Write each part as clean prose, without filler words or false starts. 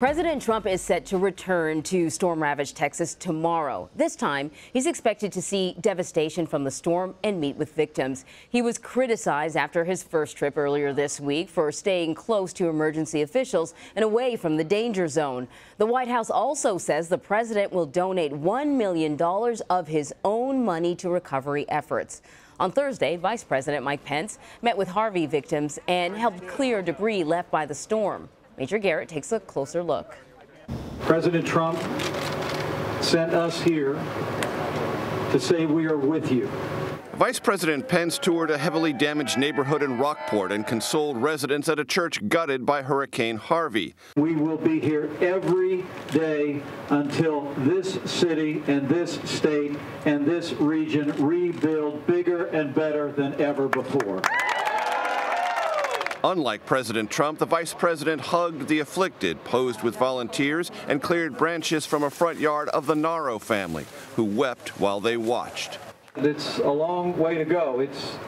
President Trump is set to return to storm-ravaged Texas tomorrow. This time, he's expected to see devastation from the storm and meet with victims. He was criticized after his first trip earlier this week for staying close to emergency officials and away from the danger zone. The White House also says the president will donate $1 million of his own money to recovery efforts. On Thursday, Vice President Mike Pence met with Harvey victims and helped clear debris left by the storm. Major Garrett takes a closer look. President Trump sent us here to say we are with you. Vice President Pence toured a heavily damaged neighborhood in Rockport and consoled residents at a church gutted by Hurricane Harvey. We will be here every day until this city and this state and this region rebuild bigger and better than ever before. Unlike President Trump, the vice president hugged the afflicted, posed with volunteers, and cleared branches from a front yard of the Naro family, who wept while they watched. It's a long way to go. It's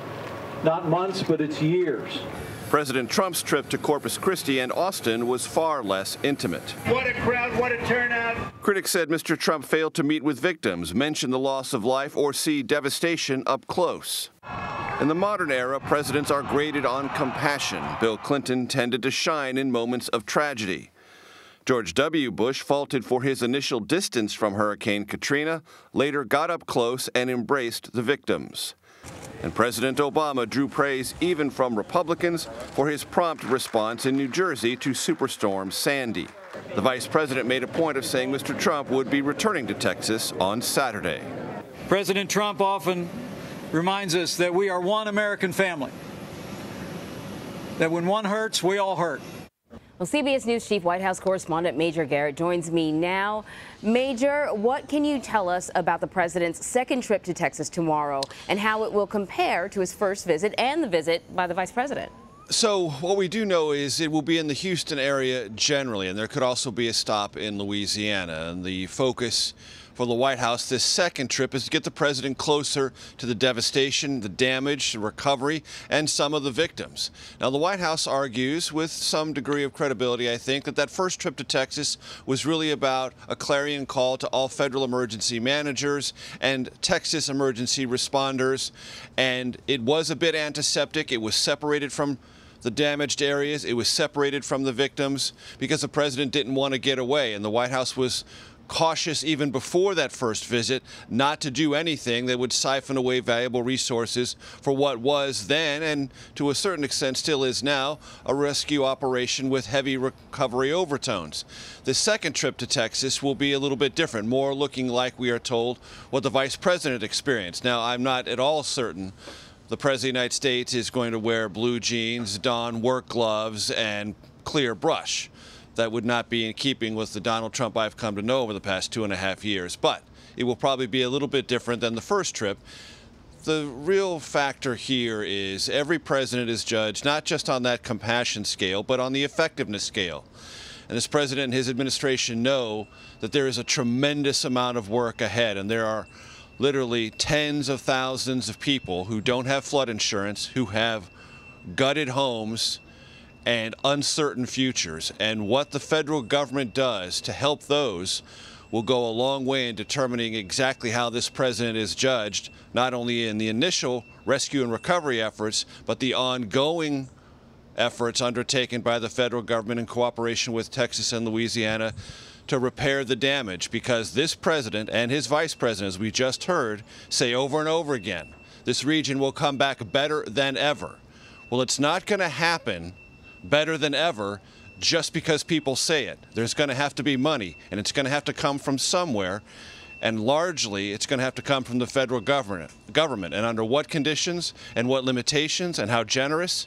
not months, but it's years. President Trump's trip to Corpus Christi and Austin was far less intimate. What a crowd, what a turnout. Critics said Mr. Trump failed to meet with victims, mention the loss of life, or see devastation up close. In the modern era, presidents are graded on compassion. Bill Clinton tended to shine in moments of tragedy. George W. Bush faulted for his initial distance from Hurricane Katrina, later got up close and embraced the victims. And President Obama drew praise even from Republicans for his prompt response in New Jersey to Superstorm Sandy. The vice president made a point of saying Mr. Trump would be returning to Texas on Saturday. President Trump often reminds us that we are one American family, that when one hurts, we all hurt. Well, CBS News Chief White House correspondent Major Garrett joins me now. Major, what can you tell us about the president's second trip to Texas tomorrow and how it will compare to his first visit and the visit by the vice president? So what we do know is it will be in the Houston area generally, and there could also be a stop in Louisiana. And the focus for the White House this second trip is to get the president closer to the devastation, the damage, the recovery, and some of the victims. Now, the White House argues with some degree of credibility, I think, that first trip to Texas was really about a clarion call to all federal emergency managers and Texas emergency responders, and it was a bit antiseptic. It was separated from the damaged areas. It was separated from the victims because the president didn't want to get away, and the White House was cautious even before that first visit not to do anything that would siphon away valuable resources for what was then, and to a certain extent still is now, a rescue operation with heavy recovery overtones. The second trip to Texas will be a little bit different, more looking like, we are told, what the vice president experienced. Now, I'm not at all certain the president of the United States is going to wear blue jeans, don work gloves, and clear brush. That would not be in keeping with the Donald Trump I've come to know over the past 2.5 years. But it will probably be a little bit different than the first trip. The real factor here is every president is judged not just on that compassion scale, but on the effectiveness scale. And this president and his administration know that there is a tremendous amount of work ahead, and there are literally tens of thousands of people who don't have flood insurance, who have gutted homes and uncertain futures. And what the federal government does to help those will go a long way in determining exactly how this president is judged, not only in the initial rescue and recovery efforts, but the ongoing efforts undertaken by the federal government in cooperation with Texas and Louisiana to repair the damage. Because this president and his vice president, as we just heard, say over and over again, this region will come back better than ever. Well, it's not going to happen better than ever just because people say it. There's going to have to be money, and it's going to have to come from somewhere, and largely it's going to have to come from the federal government. And under what conditions and what limitations and how generous,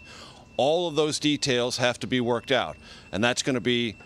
all of those details have to be worked out. And that's going to be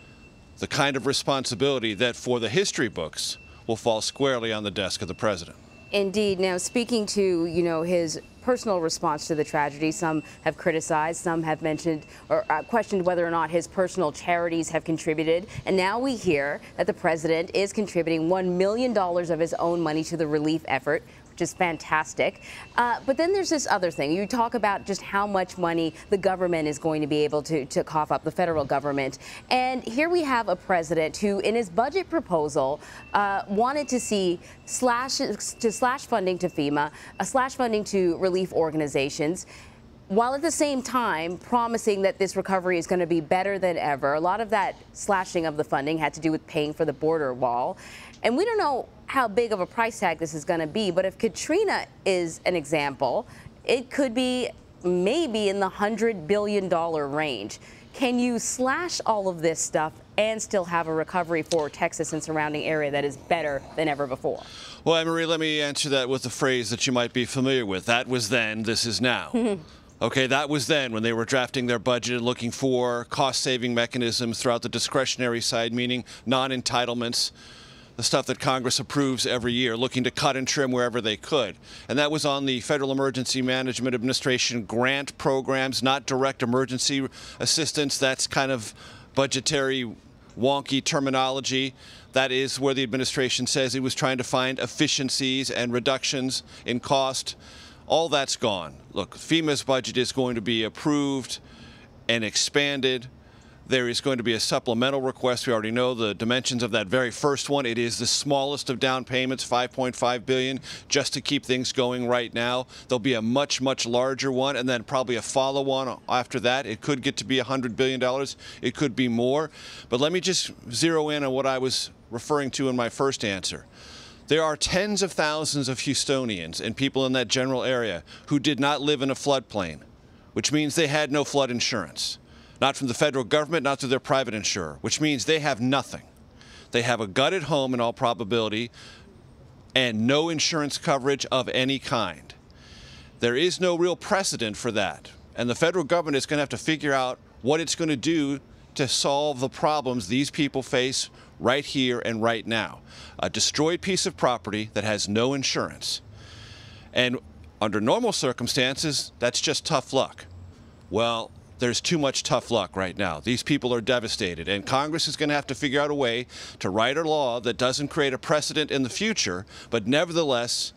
the kind of responsibility that for the history books will fall squarely on the desk of the president. Indeed. Now, speaking to, his personal response to the tragedy, some have criticized, some have mentioned or questioned whether or not his personal charities have contributed. And now we hear that the president is contributing $1 million of his own money to the relief effort. just fantastic. But then there's this other thing. You talk about just how much money the government is going to be able to cough up, the federal government. And here we have a president who, in his budget proposal, wanted to see slash funding to FEMA, slash funding to relief organizations, while at the same time promising that this recovery is going to be better than ever. A lot of that slashing of the funding had to do with paying for the border wall. And we don't know how big of a price tag this is going to be, but if Katrina is an example, it could be maybe in the $100 billion range. Can you slash all of this stuff and still have a recovery for Texas and surrounding area that is better than ever before? Well, Anne-Marie, let me answer that with a phrase that you might be familiar with. That was then, this is now. Okay, that was then when they were drafting their budget and looking for cost-saving mechanisms throughout the discretionary side, meaning non-entitlements, the stuff that Congress approves every year, looking to cut and trim wherever they could. And that was on the Federal Emergency Management Administration grant programs, not direct emergency assistance. That's kind of budgetary wonky terminology. That is where the administration says it was trying to find efficiencies and reductions in cost. All that's gone. Look, FEMA's budget is going to be approved and expanded. There is going to be a supplemental request. We already know the dimensions of that very first one. It is the smallest of down payments, $5.5 billion, just to keep things going right now. There'll be a much, much larger one, and then probably a follow-on after that. It could get to be $100 billion. It could be more. But let me just zero in on what I was referring to in my first answer. There are tens of thousands of Houstonians and people in that general area who did not live in a floodplain, which means they had no flood insurance. Not from the federal government, not through their private insurer, which means they have nothing. They have a gutted home in all probability and no insurance coverage of any kind. There is no real precedent for that. And the federal government is going to have to figure out what it's going to do to solve the problems these people face right here and right now. A destroyed piece of property that has no insurance. And under normal circumstances, that's just tough luck. Well, there's too much tough luck right now. These people are devastated, and Congress is going to have to figure out a way to write a law that doesn't create a precedent in the future, but nevertheless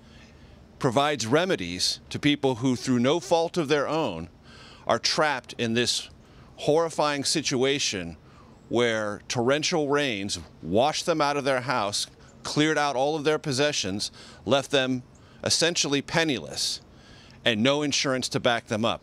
provides remedies to people who, through no fault of their own, are trapped in this horrifying situation where torrential rains washed them out of their house, cleared out all of their possessions, left them essentially penniless, and no insurance to back them up.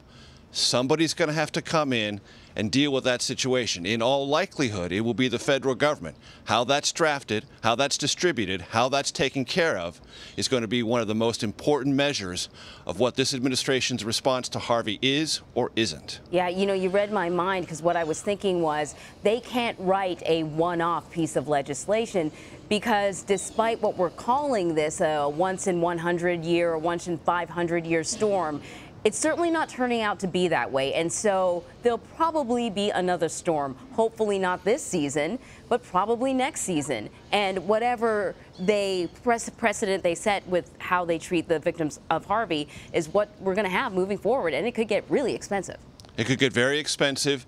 Somebody's going to have to come in and deal with that situation. In all likelihood, it will be the federal government. How that's drafted, how that's distributed, how that's taken care of is going to be one of the most important measures of what this administration's response to Harvey is or isn't. Yeah, you know, you read my mind, because what I was thinking was they can't write a one-off piece of legislation, because despite what we're calling this a once in 100 year or once in 500 year storm, it's certainly not turning out to be that way. And so there'll probably be another storm, hopefully not this season, but probably next season. And whatever precedent they set with how they treat the victims of Harvey is what we're going to have moving forward. And it could get really expensive. It could get very expensive,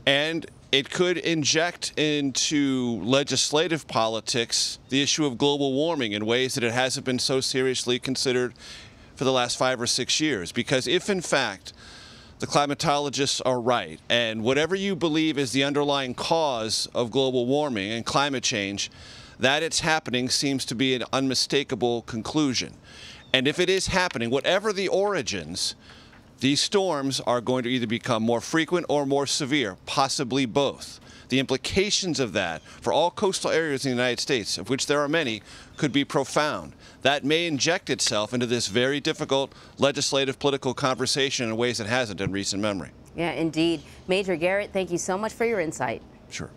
and it could inject into legislative politics the issue of global warming in ways that it hasn't been so seriously considered for the last 5 or 6 years. Because if, in fact, the climatologists are right, and whatever you believe is the underlying cause of global warming and climate change, that it's happening seems to be an unmistakable conclusion. And if it is happening, whatever the origins, these storms are going to either become more frequent or more severe, possibly both. The implications of that for all coastal areas in the United States, of which there are many, could be profound. That may inject itself into this very difficult legislative political conversation in ways it hasn't in recent memory. Yeah, indeed. Major Garrett, thank you so much for your insight. Sure.